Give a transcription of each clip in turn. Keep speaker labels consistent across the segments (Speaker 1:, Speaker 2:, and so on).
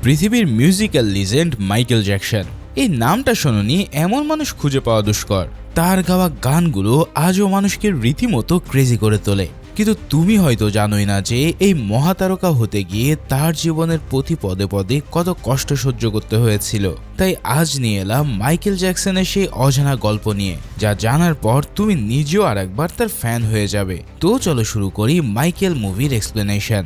Speaker 1: পৃথিবীর musical legend Michael Jackson. এই নামটা শোনোনি এমন মানুষ খুঁজে পাওয়া দুষ্কর। তার গাওয়া গানগুলো আজও মানুষকে রীতিমতো ক্রেজি করে তোলে। কিন্তু তুমি হয়তো জানোই না যে এই মহাতারকা হতে গিয়ে তার জীবনের প্রতি পদে পদে কত কষ্ট সহ্য করতে হয়েছিল। তাই আজ নিয়ে এলাম মাইকেল জ্যাকসনের সেই অজানা গল্প নিয়ে, যা জানার পর তুমি নিজেও আরেকবার তার ফ্যান হয়ে যাবে। তো চলো শুরু করি মাইকেল মুভির এক্সপ্লেনেশন।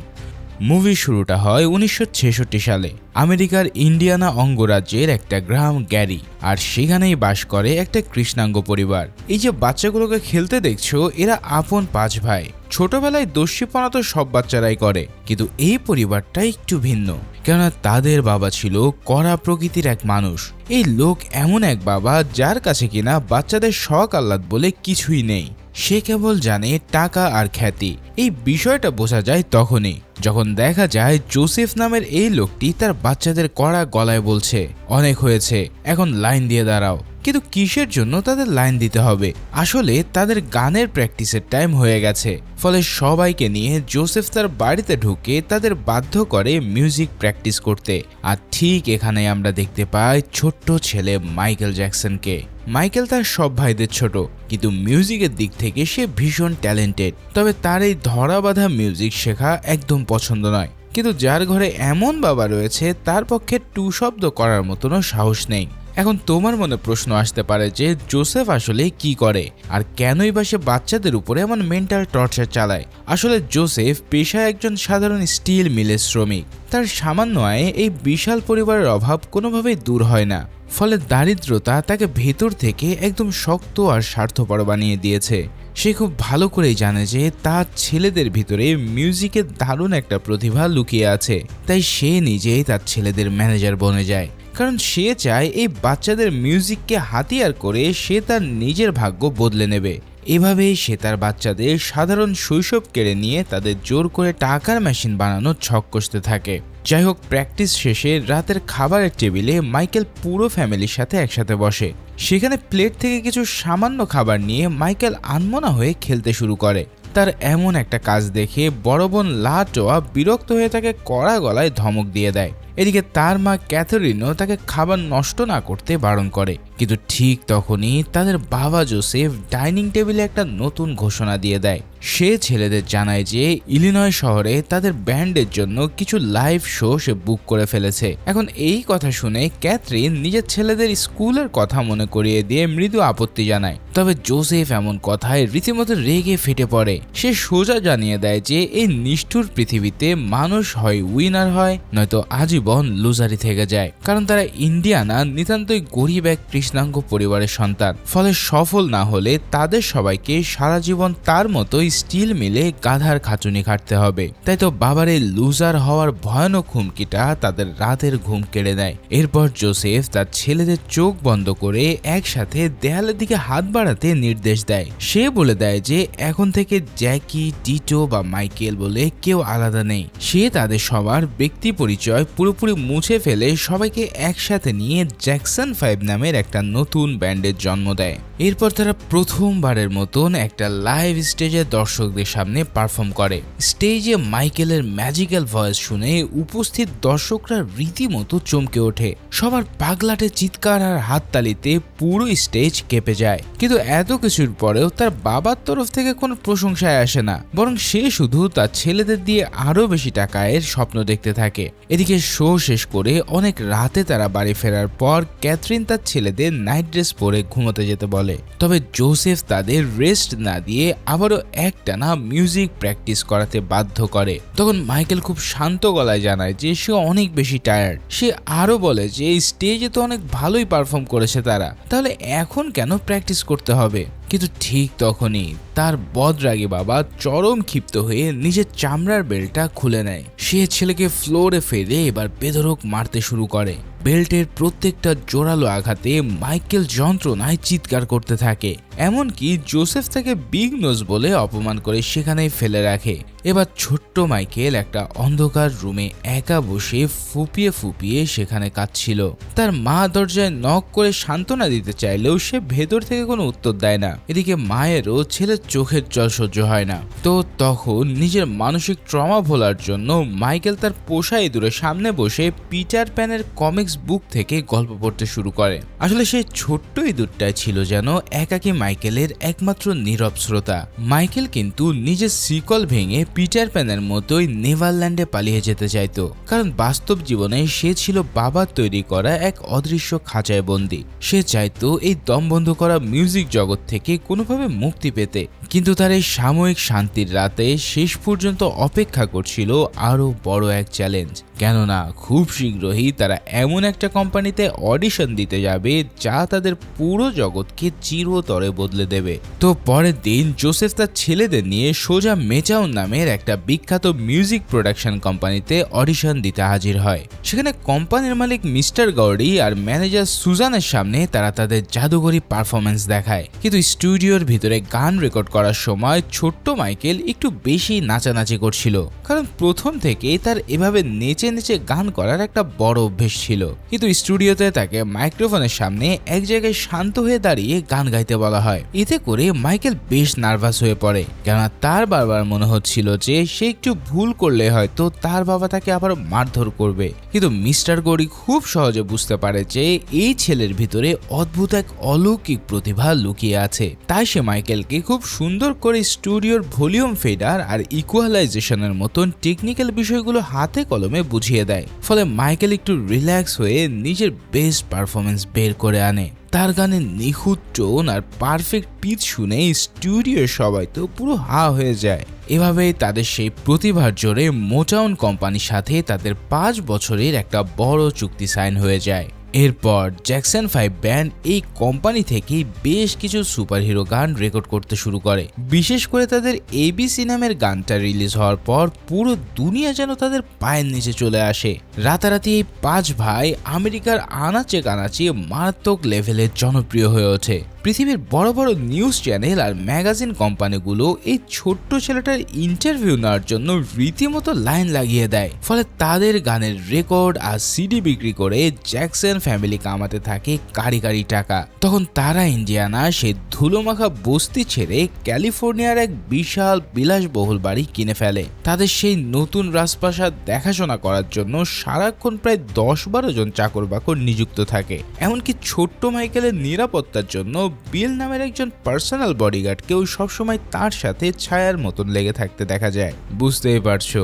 Speaker 1: মুভির শুরুটা হয় 1966 সালে আমেরিকার ইন্ডিয়ানা অঙ্গরাজ্যের একটা গ্রাম গ্যারি, আর সেখানেই বাস করে একটা কৃষ্ণাঙ্গ পরিবার। এই যে বাচ্চাগুলোকে খেলতে দেখছো, এরা আপন 5 ভাই। ছোটবেলায় দস্যিপনা তো সব বাচ্চারাই করে, কিন্তু এই পরিবারটা একটু ভিন্ন, কেননা তাদের বাবা ছিল কড়া প্রকৃতির এক মানুষ। এই লোক এমন এক বাবা যার কাছে কিনা বাচ্চাদের শখ আহ্লাদ বলে কিছুই নেই। সে কেবল জানে টাকা আর খ্যাতি। এই বিষয়টা বোঝা যায় তখনই যখন দেখা যায় জোসেফ নামের এই লোকটি তার বাচ্চাদের কড়া গলায় বলছে, অনেক হয়েছে, এখন লাইন দিয়ে দাঁড়াও। কিন্তু কিসের জন্য তাদের লাইন দিতে হবে? আসলে তাদের গানের প্র্যাকটিসের টাইম হয়ে গেছে। ফলে সবাইকে নিয়ে জোসেফ তার বাড়িতে ঢুকে তাদের বাধ্য করে মিউজিক প্র্যাকটিস করতে। আর ঠিক এখানে আমরা দেখতে পাই ছোট্ট ছেলে মাইকেল জ্যাকসনকে। মাইকেল তার সব ভাইদের ছোট, কিন্তু মিউজিকের দিক থেকে সে ভীষণ ট্যালেন্টেড। তবে তার এই ধরা বাঁধা মিউজিক শেখা একদম পছন্দ নয়। কিন্তু যার ঘরে এমন বাবা রয়েছে, তার পক্ষে টু শব্দ করার মতনও সাহস নেই। এখন তোমার মনে প্রশ্ন আসতে পারে যে জোসেফ আসলে কি করে, আর কেনই বা সে বাচ্চাদের উপরে এমন মেন্টাল টর্চার চালায়। আসলে জোসেফ পেশায় একজন সাধারণ স্টিল মিলের শ্রমিক। তার সামান্য আয়ে এই বিশাল পরিবারের অভাব কোনোভাবেই দূর হয় না। ফলে দারিদ্রতা তাকে ভেতর থেকে একদম শক্ত আর স্বার্থপর বানিয়ে দিয়েছে। সে খুব ভালো করেই জানে যে তার ছেলেদের ভিতরে মিউজিকের দারুণ একটা প্রতিভা লুকিয়ে আছে। তাই সে নিজেই তার ছেলেদের ম্যানেজার বনে যায়, কারণ সে চায় এই বাচ্চাদের মিউজিককে হাতিয়ার করে সে তার নিজের ভাগ্য বদলে নেবে। এভাবেই সে তার বাচ্চাদের সাধারণ শৈশব কেড়ে নিয়ে তাদের জোর করে টাকার মেশিন বানানোর ছক কষতে থাকে। যাই হোক, প্র্যাকটিস শেষে রাতের খাবারের টেবিলে মাইকেল পুরো ফ্যামিলির সাথে একসাথে বসে। সেখানে প্লেট থেকে কিছু সামান্য খাবার নিয়ে মাইকেল আনমনা হয়ে খেলতে শুরু করে। তার এমন একটা কাজ দেখে বড় বোন লাটোয়া বিরক্ত হয়ে তাকে কড়া গলায় ধমক দিয়ে দেয়। এদিকে তার মা ক্যাথরিনও তাকে খাবার নষ্ট না করতে বারণ করে। কিন্তু ঠিক তখনই তাদের বাবা জোসেফ ডাইনিং টেবিলে একটা নতুন ঘোষণা দিয়ে দেয়। সে ছেলেদের জানায় যে ইলিনয় শহরে তাদের ব্যান্ডের জন্য কিছু লাইভ শো সে বুক করে ফেলেছে। এখন এই কথা শুনে ক্যাথরিন নিজের ছেলেদের স্কুলের কথা মনে করিয়ে দিয়ে মৃদু আপত্তি জানায়। তবে জোসেফ এমন কথায় রীতিমতো রেগে ফেটে পড়ে। সে সোজা জানিয়ে দেয় যে এই নিষ্ঠুর পৃথিবীতে মানুষ হয় উইনার হয়, নয়তো আজীবন লুজারি থেকে যায়। কারণ তারা ইন্ডিয়ানা নিতান্তই গরিব এক কৃষ্ণাঙ্গ পরিবারের সন্তান। ফলে সফল না হলে তাদের সবাইকে সারা জীবন তার মতোই স্টিল মিলে গাধার খাটুনি খাটতে হবে। তাই তো বাবার এই লুজার হওয়ার ভয়ানক হুমকিটা তাদের রাতের ঘুম কেড়ে নেয়। এরপর জোসেফ তার ছেলেদের চোখ বন্ধ করে একসাথে দেয়ালের দিকে হাত বাড়াতে নির্দেশ দেয়। সে বলে দেয় যে এখন থেকে জ্যাকি, টিটো বা মাইকেল বলে কেউ আলাদা নেই। সে তাদের সবার ব্যক্তি পরিচয় পুরোপুরি মুছে ফেলে সবাইকে একসাথে নিয়ে জ্যাকসন 5 নামের একটা নতুন ব্যান্ডের জন্ম দেয়। এরপর তারা প্রথমবারের মতন একটা লাইভ স্টেজে দর্শকদের সামনে পারফর্ম করে। স্টেজে মাইকেলের ম্যাজিক্যাল ভয়েস শুনে উপস্থিত দর্শকরা রীতিমতো চমকে ওঠে। সবার পাগলাটে চিৎকার আর হাততালিতে পুরো স্টেজ কেঁপে যায়। কিন্তু এত কিছুর পরেও তার বাবার তরফ থেকে কোনো প্রশংসায় আসে না, বরং সে শুধু তার ছেলেদের দিয়ে আরো বেশি টাকা এর স্বপ্ন দেখতে থাকে। এদিকে শো শেষ করে অনেক রাতে তারা বাড়ি ফেরার পর ক্যাথরিন তার ছেলেদের নাইট ড্রেস পরে ঘুমোতে যেতে বলে। তবে জোসেফ তাদের রেস্ট না দিয়ে আবারও একটানা মিউজিক প্র্যাকটিস করাতে বাধ্য করে। তখন মাইকেল খুব শান্ত গলায় জানায় যে সে অনেক বেশি টায়ার্ড। সে আরো বলে যে স্টেজে তো অনেক ভালোই পারফর্ম করেছে তারা, তাহলে এখন কেন প্র্যাকটিস করতে হবে? কিন্তু ঠিক তখনই তার বদরাগী বাবা চরম ক্ষিপ্ত হয়ে নিজের চামড়ার বেল্টটা খুলে নেয়। সে ছেলেকে ফ্লোরে ফেলে এবার বেধড়ক মারতে শুরু করে। বেল্টের প্রত্যেকটা জোরালো আঘাতে মাইকেল যন্ত্রণায় চিৎকার করতে থাকে। এমনকি জোসেফ তাকে বিগ নোজ বলে অপমান করে সেখানেই ফেলে রাখে। এবার ছোট্ট মাইকেল একটা অন্ধকার রুমে একা বসে ফুপিয়ে ফুপিয়ে সেখানে কাঁদছিল। তার মা দরজায় নক করে সান্ত্বনা দিতে চাইলেও সে ভেতর থেকে কোনো উত্তর দেয় না। এদিকে মায়েরও ছেলের চোখের জল সহ্য হয় না। তো তখন নিজের মানসিক ট্রমা ভোলার জন্য মাইকেল তার পোষা ইঁদুরের সামনে বসে পিটার প্যানের কমিক্স বুক থেকে গল্প পড়তে শুরু করে। আসলে সেই ছোট্ট ইঁদুরটাই ছিল যেন একাকী মাইকেলের একমাত্র নীরব শ্রোতা। মাইকেল কিন্তু নিজের শিকল ভেঙে পিটার প্যানের মতোই নেভারল্যান্ডে পালিয়ে যেতে চাইতো, কারণ বাস্তব জীবনে সে ছিল বাবার তৈরি করা এক অদৃশ্য খাঁচায় বন্দী। সে চাইতো এই দম বন্ধ করা মিউজিক জগৎ থেকে কোনোভাবে মুক্তি পেতে, কিন্তু তার এই সাময়িক শান্তির রাতে শেষ পর্যন্ত অপেক্ষা করছিল আরো বড় এক চ্যালেঞ্জ। কেননা খুব শীঘ্রই তারা এমন একটা কোম্পানিতে অডিশন দিতে যাবে যা তাদের পুরো জগৎকে চিরতরে বদলে দেবে। তো পরের দিন জোসেফ তার ছেলেদের নিয়ে সোজা মেচাউন নামের একটা বিখ্যাত মিউজিক প্রোডাকশন কোম্পানিতে অডিশন দিতে হাজির হয়। সেখানে কোম্পানির মালিক মিস্টার গর্ডি আর ম্যানেজার সুজানের সামনে তারা তাদের জাদুকরী পারফরমেন্স দেখায়। কিন্তু স্টুডিওর ভিতরে গান রেকর্ড করার সময় ছোট্ট মাইকেল একটু বেশি নাচানাচি করছিল, কারণ প্রথম থেকে তার এভাবে নেচে নেচে গান করার একটা বড় অভ্যেস ছিল। কিন্তু স্টুডিওতে তাকে মাইক্রোফোনের সামনে এক জায়গায় শান্ত হয়ে দাঁড়িয়ে গান গাইতে বলা হয়। এতে করে মাইকেল বেশ নার্ভাস হয়ে পড়ে, কেননা তার বারবার মনে হচ্ছিল যে সে একটু ভুল করলে হয়তো তার বাবা তাকে আবার মারধর করবে। কিন্তু মিস্টার গৌরি খুব সহজে বুঝতে পারে যে এই ছেলের ভিতরে অদ্ভুত এক অলৌকিক প্রতিভা লুকিয়ে আছে। তাই সে মাইকেলকে খুব সুন্দর করে স্টুডিওর ভলিউম ফেডার আর ইকুয়ালাইজেশনের মতন টেকনিক্যাল বিষয়গুলো হাতে কলমে বুঝিয়ে দেয়। ফলে মাইকেল একটু রিল্যাক্স হয়ে নিজের বেস্ট পারফরমেন্স বের করে আনে। তার গানের নিখুঁত টোন আর পারফেক্ট পিচ শুনে স্টুডিওর সবাই তো পুরো হা হয়ে যায়। এভাবেই তাদের সেই প্রতিভার জোরে মোটাউন কোম্পানির সাথে তাদের 5 বছরের একটা বড় চুক্তি সাইন হয়ে যায়। এরপর জ্যাকসন 5 ব্যান্ড এই কোম্পানি থেকেই বেশ কিছু সুপারহিরো গান রেকর্ড করতে শুরু করে। বিশেষ করে তাদের এবিসি নামের গানটা রিলিজ হওয়ার পর পুরো দুনিয়া যেন তাদের পায়ের নিচে চলে আসে। রাতারাতি এই 5 ভাই আমেরিকার আনাচে কানাচে মারাত্মক লেভেলে জনপ্রিয় হয়ে ওঠে। পৃথিবীর বড় বড় নিউজ চ্যানেল আর ম্যাগাজিন কোম্পানিগুলো এই ছোট্ট ছেলেটার ইন্টারভিউ নেওয়ার জন্য রীতিমতো লাইন লাগিয়ে দেয়। ফলে তাদের গানের রেকর্ড আর সিডি বিক্রি করে জ্যাকসন ফ্যামিলি কামাতে থাকে কারি কারি টাকা। তখন তারা ইন্ডিয়ানা সেই ধুলোমাখা বস্তি ছেড়ে ক্যালিফোর্নিয়ার এক বিশাল বিলাসবহুল বাড়ি কিনে ফেলে। তাদের সেই নতুন রাজপ্রাসাদ দেখাশোনা করার জন্য সারাক্ষণ প্রায় 10-12 জন চাকর বাকর নিযুক্ত থাকে। এমনকি ছোট্ট মাইকেলের নিরাপত্তার জন্য বিল নামের একজন পার্সোনাল বডিগার্ডকেও সবসময় তার সাথে ছায়ার মতন লেগে থাকতে দেখা যায়। বুঝতেই পারছো,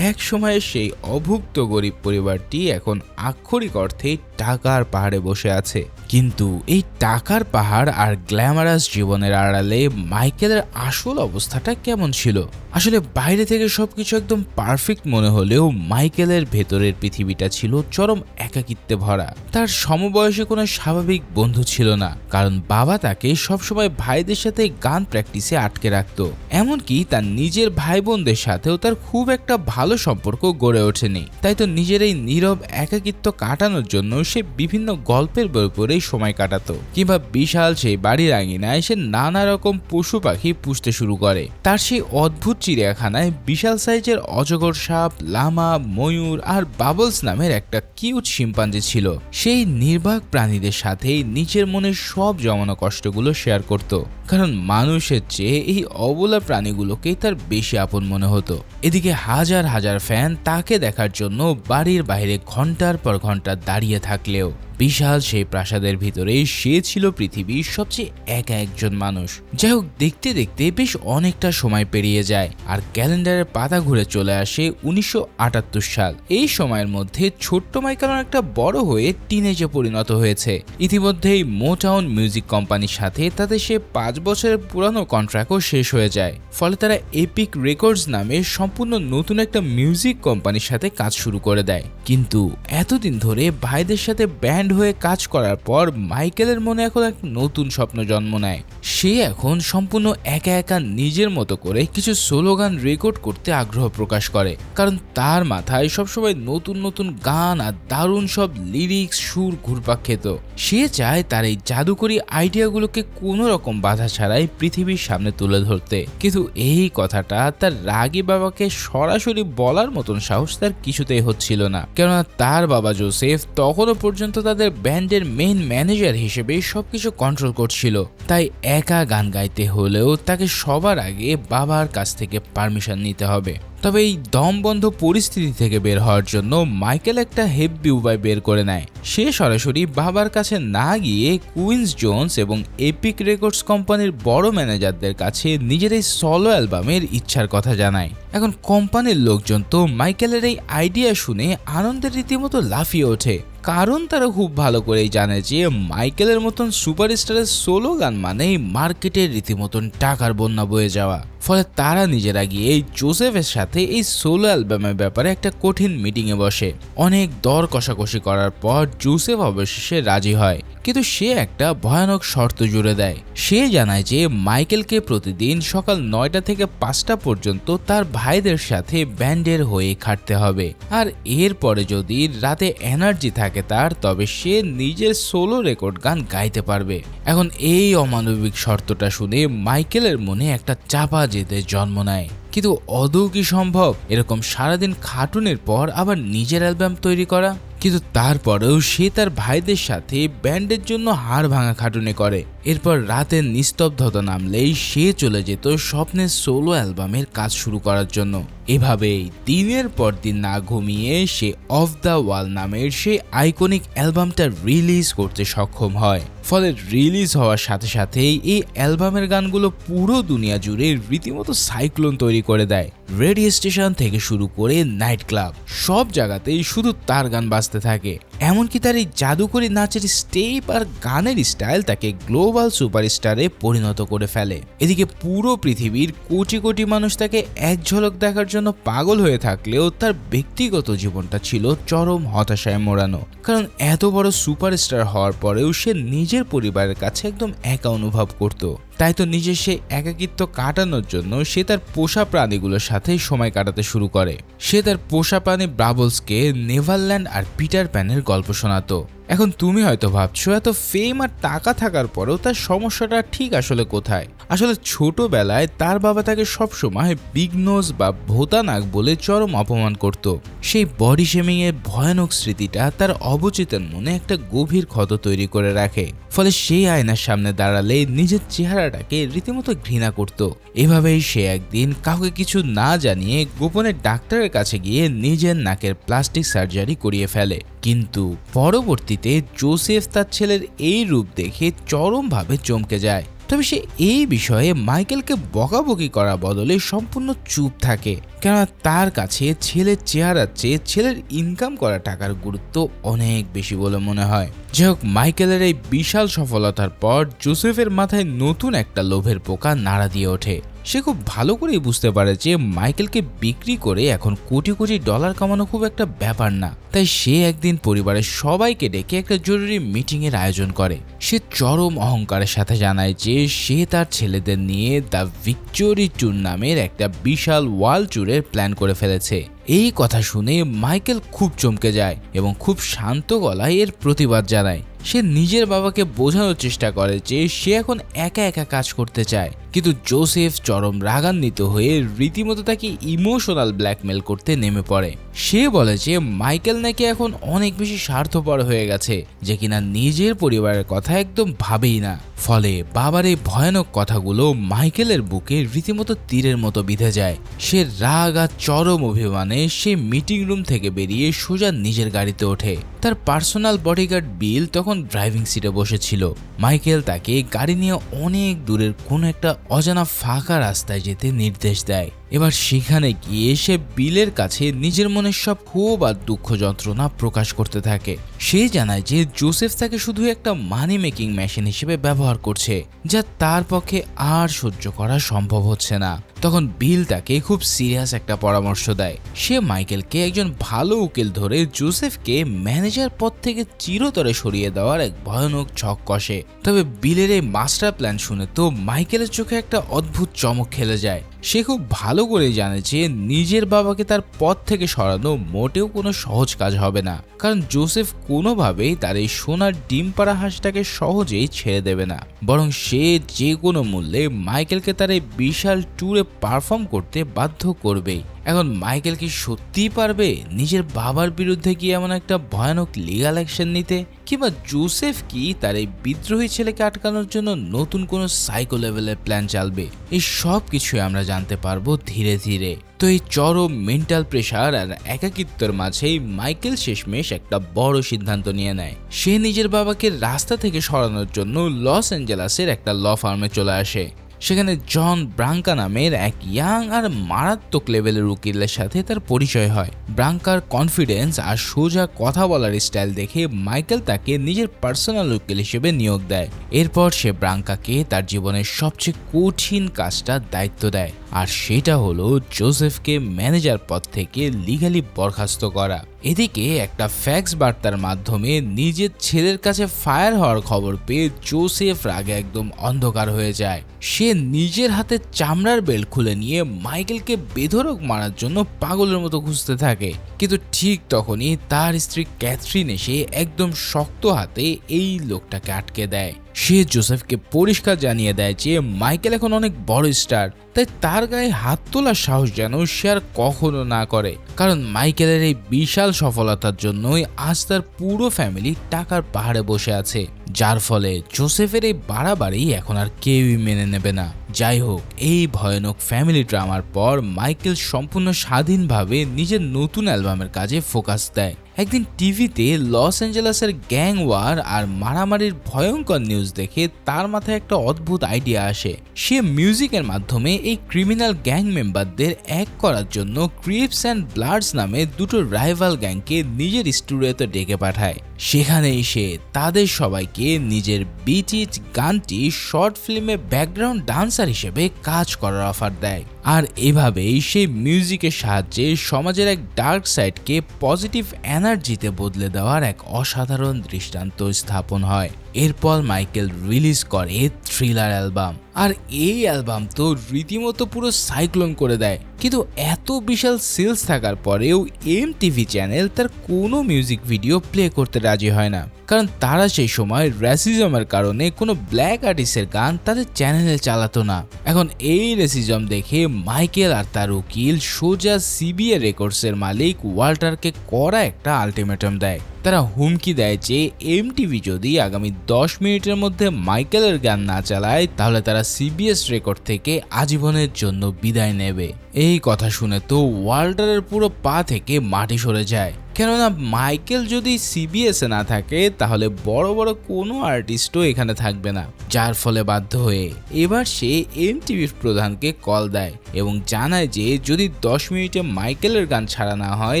Speaker 1: এক সময়ের সেই অভুক্ত গরিব পরিবারটি এখন আক্ষরিক অর্থে টাকার পাহাড়ে বসে আছে। কিন্তু এই টাকার পাহাড় আর গ্ল্যামারাস জীবনের আড়ালে মাইকেলের আসল অবস্থাটা কেমন ছিল? আসলে বাইরে থেকে সবকিছু একদম পারফেক্ট মনে হলেও মাইকেলের ভেতরের পৃথিবীটা ছিল চরম একাকিত্বে ভরা। তার সমবয়সী কোনো স্বাভাবিক বন্ধু ছিল না, কারণ বাবা তাকে সবসময় ভাইদের সাথে গান প্র্যাকটিসে আটকে রাখত। এমনকি তার নিজের ভাই বোনদের সাথেও তার খুব একটা ভালো সম্পর্ক গড়ে ওঠেনি। তাই তো নিজের এই নীরব একাকিত্ব কাটানোর জন্য সে বিভিন্ন গল্পের বই পড়ে সময় কাটাতো, কিংবা বিশাল সেই বাড়ির আঙিনায় সে নানা রকম পশু পাখি পুষতে শুরু করে। তার সেই অদ্ভুত চিড়িয়াখানায় বিশাল সাইজের অজগর সাপ, লামা, ময়ূর আর বাবলস নামের একটা কিউট শিম্পাঞ্জি ছিল। সেই নির্বাক প্রাণীদের সাথে নিজের মনের সব জমানো কষ্টগুলো শেয়ার করত, কারণ মানুষের চেয়ে এই অবলা প্রাণীগুলোকেই তার বেশি আপন মনে হতো। এদিকে হাজার হাজার ফ্যান তাকে দেখার জন্য বাড়ির বাইরে ঘন্টার পর ঘন্টা দাঁড়িয়ে থাকলেও বিশাল সেই প্রাসাদের ভিতরে সে ছিল পৃথিবীর সবচেয়ে একা একজন মানুষ। যাই হোক, দেখতে দেখতে বেশ অনেকটা সময় পেরিয়ে যায় আর ক্যালেন্ডারের পাতা ঘুরে চলে আসে 1978 সাল। এই সময়ের মধ্যে ছোট্ট মাইকেল অনেকটা বড় হয়ে টিনেজে পরিণত হয়েছে। ইতিমধ্যেই মোটাউন মিউজিক কোম্পানির সাথে তাদের সে 5 বছরের পুরানো কন্ট্রাক্টও শেষ হয়ে যায়। ফলে তারা এপিক রেকর্ডস নামে সম্পূর্ণ নতুন একটা মিউজিক কোম্পানির সাথে কাজ শুরু করে দেয়। কিন্তু এতদিন ধরে ভাইদের সাথে ব্যান্ড ব্যান্ড হয়ে কাজ করার পর মাইকেলের মনে এখন এক নতুন স্বপ্ন জন্ম নেয়। সে এখন সম্পূর্ণ একা একা নিজের মতো করে কিছু সোলো গান রেকর্ড করতে আগ্রহ প্রকাশ করে, কারণ তার মাথায় সবসময় নতুন নতুন গান আর দারুণ সব লিরিক্স সুর ঘুরপাক খেত। সে চায় তার এই জাদুকরী আইডিয়াগুলোকে কোনো রকম বাধা ছাড়াই পৃথিবীর সামনে তুলে ধরতে, কিন্তু এই কথাটা তার রাগী বাবাকে সরাসরি বলার মতন সাহস তার কিছুতেই হচ্ছিল না, কেননা তার বাবা জোসেফ তখনও পর্যন্ত তাদের ব্যান্ডের মেইন ম্যানেজার হিসেবে সবকিছু কন্ট্রোল করছিল। তাই একা গান গাইতে হলেও তাকে সবার আগে বাবার কাছ থেকে পারমিশন নিতে হবে। তবে এই দমবন্ধ পরিস্থিতি থেকে বের হওয়ার জন্য মাইকেল একটা হেভি উপায় বের করে নেয়। সে সরাসরি বাবার কাছে না গিয়ে কুইন্স জোন্স এবং এপিক রেকর্ডস কোম্পানির বড় ম্যানেজারদের কাছে নিজের এই সলো অ্যালবামের ইচ্ছার কথা জানায়। এখন কোম্পানির লোকজন তো মাইকেলের এই আইডিয়া শুনে আনন্দের রীতিমতো লাফিয়ে ওঠে, কারণ তারা খুব ভালো করেই জানে যে মাইকেলের মতন সুপারস্টারের সোলো গান মানেই মার্কেটের রীতিমতন টাকার বন্যা বয়ে যাওয়া। ফলে তারা নিজেরা গিয়ে জোসেফের সাথে এই সোলো অ্যালবামের ব্যাপারে একটা কঠিন মিটিংয়ে বসে। অনেক দর কষাকষি করার পর জোসেফ অবশেষে রাজি হয়, কিন্তু সে একটা ভয়ানক শর্ত জুড়ে দেয়। সে জানায় যে মাইকেলকে প্রতিদিন সকাল 9টা থেকে 5টা পর্যন্ত তার ভাইদের সাথে ব্যান্ডের হয়ে খাটতে হবে, আর এরপরে যদি রাতে এনার্জি থাকে তার, তবে সে নিজের সোলো রেকর্ড গান গাইতে পারবে। এখন এই অমানবিক শর্তটা শুনে মাইকেলের মনে একটা চাপা জেদের জন্ম নেয়। কিন্তু আদৌ কি সম্ভব এরকম সারাদিন খাটুনের পর আবার নিজের অ্যালবাম তৈরি করা? কিন্তু তারপরেও সে তার ভাইদের সাথে ব্যান্ডের জন্য হাড় ভাঙা খাটুনি করে। এরপর রাতের নিস্তব্ধতা নামলেই সে চলে যেত স্বপ্নের সোলো অ্যালবামের কাজ শুরু করার জন্য। এভাবেই দিনের পর দিন না ঘুমিয়ে সে অফ দ্য ওয়াল নামের সেই আইকনিক অ্যালবামটা রিলিজ করতে সক্ষম হয়। ফলে রিলিজ হওয়ার সাথে সাথেই এই অ্যালবামের গানগুলো পুরো দুনিয়া জুড়ে রীতিমতো সাইক্লোন তৈরি করে দেয়। রেডিও স্টেশন থেকে শুরু করে নাইট ক্লাব, সব জায়গাতেই শুধু তার গান বাজতে থাকে। এমনকি তার এই জাদুকরী নাচের স্টেপ আর গানের স্টাইল তাকে গ্লোবাল সুপারস্টারে পরিণত করে ফেলে। এদিকে পুরো পৃথিবীর কোটি কোটি মানুষ তাকে এক ঝলক দেখার জন্য পাগল হয়ে থাকলেও তার ব্যক্তিগত জীবনটা ছিল চরম হতাশায় মোড়ানো, কারণ এত বড় সুপারস্টার হওয়ার পরেও সে নিজের পরিবারের কাছে একদম একা অনুভব করত। তাই তো নিজের সেই একাকিত্ব কাটানোর জন্য সে তার পোষা প্রাণীগুলোর সাথে সময় কাটাতে শুরু করে। সে তার পোষা প্রাণী ব্রাবলসকে নেভারল্যান্ড আর পিটার প্যানের গল্প শোনাতো। এখন তুমি হয়তো ভাবছো এত ফেম আর টাকা থাকার পরেও তার সমস্যাটা ঠিক আসলে কোথায়? আসলে ছোটবেলায় তার বাবা তাকে সবসময় বিগ নোজ বা ভোতা নাক বলে চরম অপমান করত। সেই বডি শেমিং এর ভয়ানক স্মৃতিটা তার অবচেতন মনে একটা গভীর ক্ষত তৈরি করে রাখে। ফলে সেই আয়নার সামনে দাঁড়ালে নিজের চেহারাটাকে রীতিমতো ঘৃণা করত। এভাবেই সে একদিন কাউকে কিছু না জানিয়ে গোপনে ডাক্তারের কাছে গিয়ে নিজের নাকের প্লাস্টিক সার্জারি করিয়ে ফেলে। কিন্তু পরবর্তীতে জোসেফ তার ছেলের এই রূপ দেখে চরমভাবে চমকে যায়। তবে সে এই বিষয়ে মাইকেলকে বকাবকি করা বদলে সম্পূর্ণ চুপ থাকে, কেননা তার কাছে ছেলের চেহারার চেয়ে ছেলের ইনকাম করা টাকার গুরুত্ব অনেক বেশি বলে মনে হয়। যাই হোক, মাইকেলের এই বিশাল সফলতার পর জোসেফের মাথায় নতুন একটা লোভের পোকা নাড়া দিয়ে ওঠে। সে খুব ভালো করেই বুঝতে পারে যে মাইকেলকে বিক্রি করে এখন কোটি কোটি ডলার কামানো খুব একটা ব্যাপার না। তাই সে একদিন পরিবারের সবাইকে ডেকে একটা জরুরি মিটিং এর আয়োজন করে। সে চরম অহংকারের সাথে জানায় যে সে তার ছেলেদের নিয়ে দ্য ভিক্টোরি ট্যুর নামের একটা বিশাল ওয়ার্ল্ড ট্যুরের প্ল্যান করে ফেলেছে। এই কথা শুনে মাইকেল খুব চমকে যায় এবং খুব শান্ত গলায় এর প্রতিবাদ জানায়। সে নিজের বাবাকে বোঝানোর চেষ্টা করে যে সে এখন একা একা কাজ করতে চায়, কিন্তু জোসেফ চরম রাগান্বিত হয়ে রীতিমতো তাকে ইমোশনাল ব্ল্যাকমেল করতে নেমে পড়ে। সে বলে যে মাইকেল নাকি এখন অনেক বেশি স্বার্থপর হয়ে গেছে, যে কিনা নিজের পরিবারের কথা একদম ভাবেই না। ফলে বাবার এই ভয়ানক কথাগুলো মাইকেলের বুকে রীতিমতো তীরের মতো বিঁধে যায়। সে রাগ আর চরম অভিমানে সে মিটিং রুম থেকে বেরিয়ে সোজা নিজের গাড়িতে ওঠে। তার পার্সোনাল বডিগার্ড বিল তখন ড্রাইভিং সিটে বসেছিল। মাইকেল তাকে গাড়ি নিয়ে অনেক দূরের কোনো একটা অজানা ফাঁকা রাস্তায় যেতে নির্দেশ দেয়। এবার সেখানে গিয়ে সে বিলের কাছে নিজের মনের সব ক্ষোভ আর দুঃখ যন্ত্রণা প্রকাশ করতে থাকে। সে জানায় যে জোসেফ তাকে শুধু একটা মানি মেকিং মেশিন হিসেবে ব্যবহার করছে, যা তার পক্ষে আর সহ্য করা সম্ভব হচ্ছে না। তখন বিল তাকে খুব সিরিয়াস একটা পরামর্শ দেয়। সে মাইকেলকে একজন ভালো উকিল ধরে জোসেফকে ম্যানেজার পদ থেকে চিরতরে সরিয়ে দেওয়ার এক ভয়ানক ছক কষে। তবে বিলের এই মাস্টার প্ল্যান শুনে তো মাইকেলের চোখে একটা অদ্ভুত চমক খেলে যায়। সে খুব ভালো করে জানে যে নিজের বাবাকে তার পদ থেকে সরানো মোটেও কোনো সহজ কাজ হবে না, কারণ জোসেফ কোনোভাবেই তার এই সোনার ডিম পাড়া হাঁসটাকে সহজেই ছেড়ে দেবে না, বরং সে যে কোনো মূল্যে মাইকেলকে তার এই বিশাল ট্যুরে পারফর্ম করতে বাধ্য করবেই। এখন মাইকেল কি সত্যিই পারবে নিজের বাবার বিরুদ্ধে কি এমন একটা ভয়ানক লিগ্যাল অ্যাকশন নিতে, কিংবা জোসেফ কি তার এই বিদ্রোহী ছেলেকে আটকানোর জন্য নতুন কোনো সাইকো লেভেলের প্ল্যান চালবে? এই সব কিছুই আমরা জানতে পারবো ধীরে ধীরে। তো এই চরম মেন্টাল প্রেশার আর একাকিত্বের মাঝেই মাইকেল শেষমেশ একটা বড় সিদ্ধান্ত নিয়ে নেয়। সে নিজের বাবাকে রাস্তা থেকে সরানোর জন্য লস অ্যাঞ্জেলাসের একটা ল ফার্মে চলে আসে। সেখানে জন ব্রাঙ্কা নামের এক ইয়াং আর মারাত্মক লেভেলের উকিলের সাথে তার পরিচয় হয়। ব্রাঙ্কার কনফিডেন্স আর সোজা কথা বলার স্টাইল দেখে মাইকেল তাকে নিজের পার্সোনাল উকিল হিসেবে নিয়োগ দেয়। এরপর সে ব্রাঙ্কাকে তার জীবনের সবচেয়ে কঠিন কাজটার দায়িত্ব দেয়, আর সেটা হলো জোসেফকে ম্যানেজার পদ থেকে লিগালি বরখাস্ত করা। এদিকে একটা ফ্যাক্স বার্তার মাধ্যমে নিজের ছেলের কাছে ফায়ার হওয়ার খবর পেয়ে জোসেফ রাগে একদম অন্ধকার হয়ে যায়। সে নিজের হাতে চামড়ার বেল্ট খুলে নিয়ে মাইকেলকে বেধড়ক মারার জন্য পাগলের মতো খুঁজতে থাকে, কিন্তু ঠিক তখনই তার স্ত্রী ক্যাথরিন এসে একদম শক্ত হাতে এই লোকটাকে আটকে দেয়। সে জোসেফকে পরিষ্কার জানিয়ে দেয় যে মাইকেল এখন অনেক বড় স্টার, তাই তার গায়ে হাত তোলার সাহস যেন সে আর কখনো না করে, কারণ মাইকেলের এই বিশাল সফলতার জন্যই আজ তার পুরো ফ্যামিলি টাকার পাহাড়ে বসে আছে, যার ফলে জোসেফের এই বাড়াবাড়ি এখন আর কেউই মেনে নেবে না। যাই হোক, এই ভয়ানক ফ্যামিলি ড্রামার পর মাইকেল সম্পূর্ণ স্বাধীনভাবে নিজের নতুন অ্যালবামের কাজে ফোকাস দেয়। একদিন টিভিতে লস অ্যাঞ্জেলাসের গ্যাং ওয়ার আর মারামারির ভয়ঙ্কর নিউজ দেখে তার মাথায় একটা অদ্ভুত আইডিয়া আসে। সে মিউজিকের মাধ্যমে এই ক্রিমিনাল গ্যাং মেম্বারদের এক করার জন্য ক্রিপস অ্যান্ড ব্লাডস নামে দুটো রাইভাল গ্যাংকে নিজের স্টুডিওতে ডেকে পাঠায়। সেখানেই সে তাদের সবাইকে নিজের বিট ইট গানটি শর্ট ফিল্মে ব্যাকগ্রাউন্ড ডান্সার হিসেবে কাজ করার অফার দেয়। আর এভাবেই সেই মিউজিকের সাহায্যে সমাজের এক ডার্ক সাইডকে পজিটিভ এনার্জিতে বদলে দেওয়ার এক অসাধারণ দৃষ্টান্ত স্থাপন হয়। এরপর মাইকেল রিলিজ করে থ্রিলার অ্যালবাম, আর এই অ্যালবাম তো রীতিমতো পুরো সাইক্লোন করে দেয়। কিন্তু এত বিশাল সেলস থাকার পরেও এমটিভি চ্যানেল তার কোনো মিউজিক ভিডিও প্লে করতে রাজি হয় না, কারণ তারা সেই সময় রেসিজমের কারণে কোনো ব্ল্যাক আর্টিস্টের গান তাদের চ্যানেলে চালাতো না। এখন এই রেসিজম দেখে মাইকেল আর তার উকিল সোজা সিবিএ রেকর্ডসের মালিক ওয়াল্টারকে কড়া একটা আলটিমেটাম দেয়। তারা হুমকি দেয় যে এমটিভি যদি আগামী 10 মিনিটের মধ্যে মাইকেলের গান না চালায় তাহলে তারা সিবিএস রেকর্ড থেকে আজীবনের জন্য বিদায় নেবে। এই কথা শুনে তো ওয়াল্টারের পুরো পা থেকে মাটি সরে যায়, কেননা মাইকেল যদি সিবিএস এ না থাকে তাহলে বড় বড় কোনো আর্টিস্টও এখানে থাকবে না, যার ফলে বাধ্য হয়ে এবার সে এমটিভির প্রধানকে কল দেয় এবং জানায় যে যদি 10 মিনিটে মাইকেলের গান ছাড়া না হয়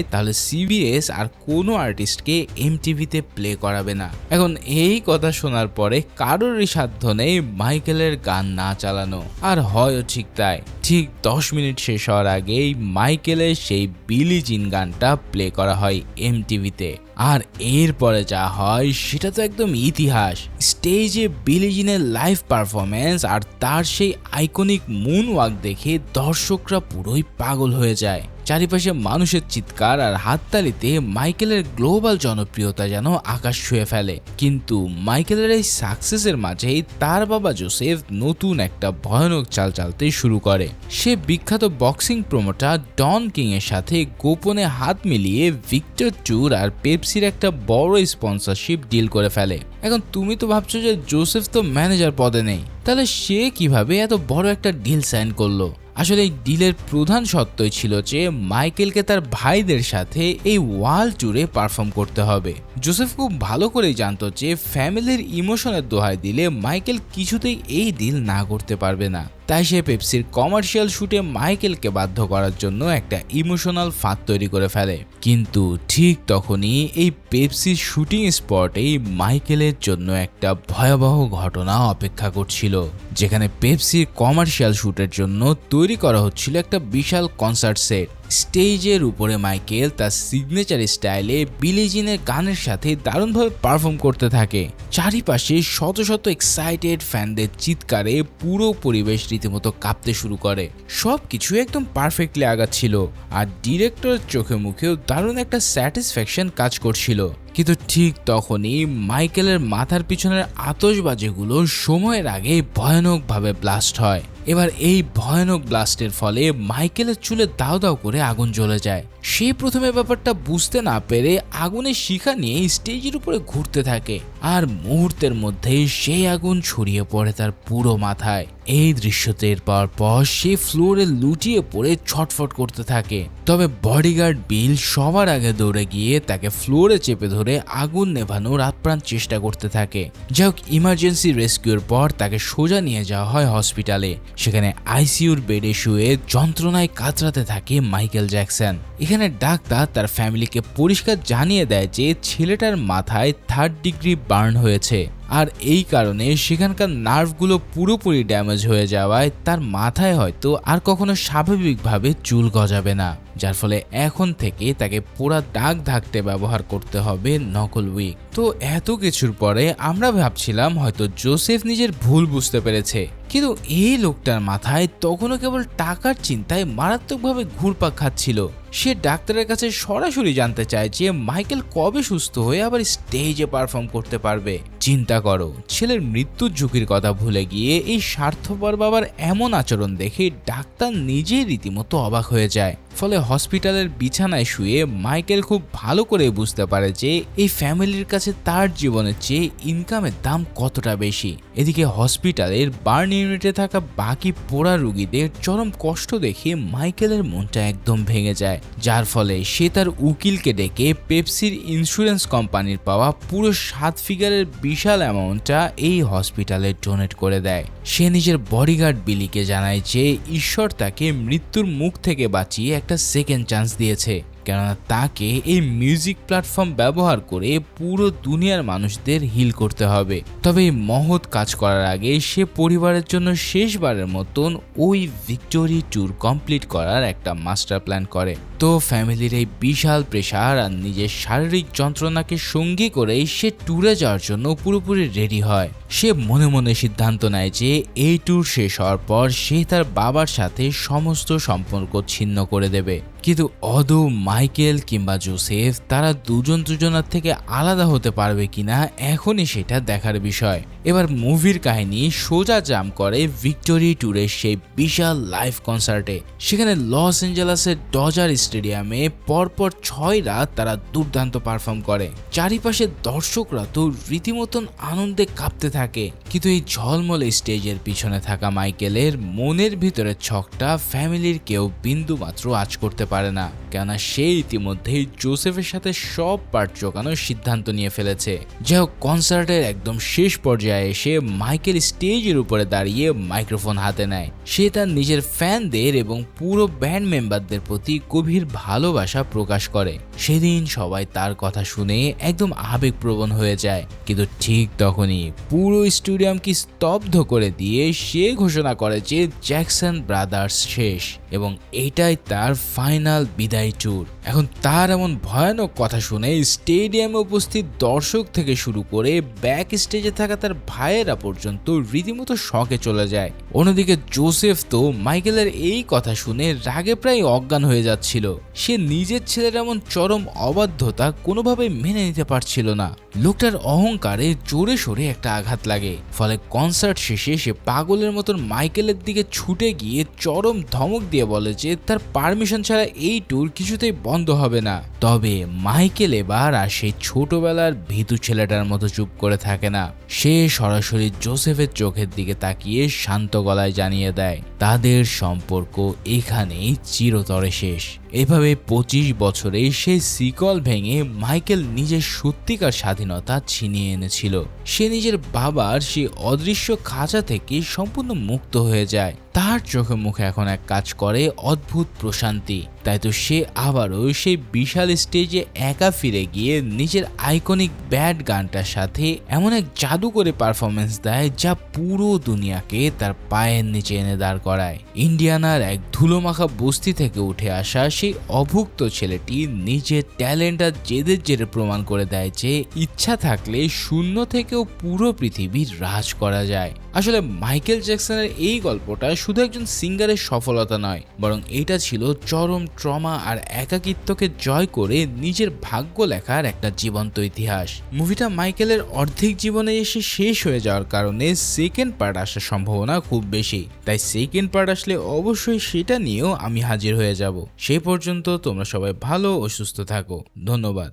Speaker 1: তাহলে সিবিএস আর কোনো আর্টিস্টকে এমটিভিতে প্লে করাবে না। এখন এই কথা শোনার পরে কারোরই সাধ্য নেই মাইকেলের গান না চালানো, আর হয়ও ঠিক তাই। ঠিক 10 মিনিট শেষ হওয়ার আগেই মাইকেলের সেই বিলি জিন গানটা প্লে করা হয় এমটিভিতে। আর এরপরে যা হয় সেটা তো একদম ইতিহাস। স্টেজে বিলি জিনের লাইভ পারফরমেন্স আর তার সেই আইকনিক মুন ওয়াক দেখে দর্শকরা পুরোই পাগল হয়ে যায়। চারিপাশে মানুষের চিৎকার আর হাততালিতে মাইকেলের গ্লোবাল জনপ্রিয়তা যেন আকাশ ছুঁয়ে ফেলে। কিন্তু মাইকেলের এই সাকসেসের মাঝেই তার বাবা জোসেফ নতুন একটা ভয়ানক চাল চালতে শুরু করে। সে বিখ্যাত বক্সিং প্রমোটার ডন কিং এর সাথে গোপনে হাত মিলিয়ে ভিক্টর ট্যুর আর পেপসির একটা বড় স্পন্সরশিপ ডিল করে ফেলে। এখন তুমি তো ভাবছো যে জোসেফ তো ম্যানেজার পদে নেই, তাহলে সে কিভাবে এত বড় একটা ডিল সাইন করলো? আসলে এই ডিলের প্রধান সত্যই ছিল যে মাইকেলকে তার ভাইদের সাথে এই ওয়ার্ল্ড ট্যুরে পারফর্ম করতে হবে। জোসেফ খুব ভালো করেই জানতো যে ফ্যামিলির ইমোশনের দোহাই দিলে মাইকেল কিছুতেই এই ডিল না করতে পারবে না। তাই সে পেপসির কমার্শিয়াল শুটে মাইকেলকে বাধ্য করার জন্য একটা ইমোশনাল ফাঁদ তৈরি করে ফেলে। কিন্তু ঠিক তখনই এই পেপসির শুটিং স্পটেই মাইকেলের জন্য একটা ভয়াবহ ঘটনা অপেক্ষা করছিল, যেখানে পেপসির কমার্শিয়াল শুটের জন্য তৈরি করা হচ্ছিল একটা বিশাল কনসার্ট সেট। স্টেজের উপরে মাইকেল তার সিগনেচার স্টাইলে বিলি জিনের গানের সাথে দারুণভাবে পারফর্ম করতে থাকে। চারিপাশে শত শত এক্সাইটেড ফ্যানদের চিৎকারে পুরো পরিবেশ রীতিমতো কাঁপতে শুরু করে। সবকিছু একদম পারফেক্টলি আগাচ্ছিল, আর ডিরেক্টরের চোখে মুখেও দারুণ একটা স্যাটিসফ্যাকশন কাজ করছিল। কিন্তু ঠিক তখনই মাইকেলের মাথার পিছনের আতশবাজিগুলো সময়ের আগে ভয়ানকভাবে ব্লাস্ট হয়। এবার এই ভয়ানক ব্লাস্টের ফলে মাইকেলের চুলে দাও দাও করে আগুন জ্বলে যায়। সে প্রথমে ব্যাপারটা বুঝতে না পেরে আগুনের শিখা নিয়ে স্টেজের উপরে ঘুরতে থাকে, আর মুহূর্তের মধ্যেই সেই আগুন ছড়িয়ে পড়ে তার পুরো মাথায়। এই দৃশ্যতের পর সে ফ্লোরে লুটিয়ে পড়ে ছটফট করতে থাকে। তবে বডিগার্ড বিল সবার আগে দৌড়ে গিয়ে তাকে ফ্লোরে চেপে ধরে আগুন নেভানোর আপ্রাণ চেষ্টা করতে থাকে। যাই হোক, ইমার্জেন্সি রেস্কিউর পর তাকে সোজা নিয়ে যাওয়া হয় হসপিটালে। সেখানে আইসিইউর বেডে শুয়ে যন্ত্রণায় কাতরাতে থাকে মাইকেল জ্যাকসন। এখানে ডাক্তার তার ফ্যামিলিকে পরিষ্কার জানিয়ে দেয় যে ছেলেটার মাথায় 3rd ডিগ্রি বার্ন হয়েছে, আর এই কারণে সেখানকার নার্ভগুলো পুরোপুরি ড্যামেজ হয়ে যাওয়ায় তার মাথায় হয়তো আর কখনো স্বাভাবিকভাবে চুল গজাবে না, যার ফলে এখন থেকে তাকে পোড়া দাগ ঢাকতে ব্যবহার করতে হবে নকল উইগ। তো এত কিছুর পরে আমরা ভাবছিলাম হয়তো জোসেফ নিজের ভুল বুঝতে পেরেছে, কিন্তু এই লোকটার মাথায় তখনও কেবল টাকার চিন্তায় মারাত্মকভাবে ঘুরপাক খাচ্ছিল। সে ডাক্তারের কাছে সরাসরি জানতে চায় যে মাইকেল কবে সুস্থ হয়ে আবার স্টেজে পারফর্ম করতে পারবে। চিন্তা করো, ছেলের মৃত্যুর ঝুঁকির কথা ভুলে গিয়ে এই স্বার্থপর বাবার এমন আচরণ দেখে ডাক্তার নিজেই রীতিমতো অবাক হয়ে যায়। ফলে হসপিটালের বিছানায় শুয়ে মাইকেল খুব ভালো করে বুঝতে পারে যে এই ফ্যামিলির কাছে তার জীবনের চেয়ে ইনকামের দাম কতটা বেশি। এদিকে হসপিটালের বার্ন ইউনিটে থাকা বাকি পোড়া রোগীদের চরম কষ্ট দেখে মাইকেলের মনটা একদম ভেঙে যায়, যার ফলে সে তার উকিলকে ডেকে পেপসির ইন্স্যুরেন্স কোম্পানির পাওয়া পুরো 7 ফিগারের বিশাল অ্যামাউন্টটা এই হসপিটালে ডোনেট করে দেয়। সে নিজের বডিগার্ড বিলিকে জানায় যে ঈশ্বর তাকে মৃত্যুর মুখ থেকে বাঁচিয়ে একটা সেকেন্ড চান্স দিয়েছে, কেননা তাকে এই মিউজিক প্ল্যাটফর্ম ব্যবহার করে পুরো দুনিয়ার মানুষদের হিল করতে হবে। তবে এই মহৎ কাজ করার আগে সে পরিবারের জন্য শেষবারের মতন ওই ভিক্টোরি ট্যুর কমপ্লিট করার একটা মাস্টার প্ল্যান করে। তো ফ্যামিলির এই বিশাল প্রেশার আর নিজের শারীরিক যন্ত্রণাকে সঙ্গী করেই সে ট্যুরে যাওয়ার জন্য পুরোপুরি রেডি হয়। সে মনে মনে সিদ্ধান্ত নেয় যে এই ট্যুর শেষ হওয়ার পর সে তার বাবার সাথে সমস্ত সম্পর্ক ছিন্ন করে দেবে। কিন্তু আদৌ মাইকেল কিংবা জোসেফ তারা দুজনার থেকে আলাদা হতে পারবে কিনা এখনই সেটা দেখার বিষয়। এবার মুভির কাহিনী সোজা জাম্প করে ভিক্টোরি ট্যুরের সেই বিশাল লাইভ কনসার্টে। সেখানে লস অ্যাঞ্জেলেসের ডজার স্টেডিয়ামে পরপর 6 রাত তারা দুর্দান্ত পারফর্ম করে। চারিপাশের দর্শকরা তো রীতিমতন আনন্দে কাঁপতে থাকে। কিন্তু এই ঝলমলে স্টেজের পিছনে থাকা মাইকেলের মনের ভিতরের ছকটা ফ্যামিলির কেউ বিন্দু মাত্র আঁচ করতে পারে না, কেননা সে ইতিমধ্যেই জোসেফের সাথে সব পার্ট চোকানোর সিদ্ধান্ত নিয়ে ফেলেছে। যাই হোক, কনসার্টের একদম শেষ পর্যায়ে এসে মাইকেল স্টেজের উপরে দাঁড়িয়ে মাইক্রোফোন হাতে নেয়। সে তার নিজের ফ্যানদের এবং পুরো ব্যান্ড মেম্বারদের প্রতি গভীর ভালোবাসা প্রকাশ করে। সেদিন সবাই তার কথা শুনে একদম আবেগপ্রবণ হয়ে যায়। কিন্তু ঠিক তখনই পুরো স্টেডিয়ামকে স্তব্ধ করে দিয়ে সে ঘোষণা করে যে জ্যাকসন ব্রাদার্স শেষ এবং এটাই তার ফাইনাল বিদায় ট্যুর। এখন তার এমন ভয়ানক কথা শুনে স্টেডিয়ামে উপস্থিত দর্শক থেকে শুরু করে ব্যাক স্টেজে থাকা তার ভাইয়েরা পর্যন্ত রীতিমতো শকে চলে যায়। অন্যদিকে জোসেফ তো মাইকেলের এই কথা শুনে রাগে প্রায় অজ্ঞান হয়ে যাচ্ছিল। সে নিজের ছেলের এমন চরম অবাধ্যতা কোনোভাবে মেনে নিতে পারছিল না। লোকটার অহংকারে জোরে সোরে একটা আঘাত লাগে। ফলে কনসার্ট শেষে সে পাগলের মতন মাইকেলের দিকে ছুটে গিয়ে চরম ধমক দিয়ে বলে যে তার পারমিশন ছাড়া এই ট্যুর কিছুতেই বন্ধ হবে না। তবে মাইকেল এবার আর সেই ছোটবেলার ভীতু ছেলেটার মতো চুপ করে থাকে না। সে সরাসরি জোসেফের চোখের দিকে তাকিয়ে শান্ত গলায় জানিয়ে দেয় তাদের সম্পর্ক এখানেই চিরতরে শেষ। এভাবে 25 বছরে সেই শিকল ভেঙে মাইকেল নিজের সত্যিকার স্বাধীনতা ছিনিয়ে এনেছিল। সে নিজের বাবার সেই অদৃশ্য খাঁচা থেকে সম্পূর্ণ মুক্ত হয়ে যায়। তার চোখে মুখে এখন এক কাজ করে অদ্ভুত প্রশান্তি। তাই তো সে আবারও সেই বিশাল স্টেজে একা ফিরে গিয়ে নিজের আইকনিক ব্যাড গানটার সাথে এমন এক জাদু করে পারফরমেন্স দেয় যা পুরো দুনিয়াকে তার পায়ের নিচে এনে দাঁড় করায়। ইন্ডিয়ানার এক ধুলোমাখা বস্তি থেকে উঠে আসা সেই অভুক্ত ছেলেটি নিজের ট্যালেন্ট আর জেদের জেরে প্রমাণ করে দেয় যে ইচ্ছা থাকলে শূন্য থেকেও পুরো পৃথিবীর রাজ করা যায়। আসলে মাইকেল জ্যাকসনের এই গল্পটা শুধু একজন সিঙ্গারের সফলতা নয়, বরং এটা ছিল চরম ট্রমা আর একাকিত্বকে জয় করে নিজের ভাগ্য লেখার একটা জীবন্ত ইতিহাস। মুভিটা মাইকেলের অর্ধেক জীবনে এসে শেষ হয়ে যাওয়ার কারণে সেকেন্ড পার্ট আসার সম্ভাবনা খুব বেশি। তাই সেকেন্ড পার্ট আসলে অবশ্যই সেটা নিয়েও আমি হাজির হয়ে যাব। সেই পর্যন্ত তোমরা সবাই ভালো ও সুস্থ থাকো। ধন্যবাদ।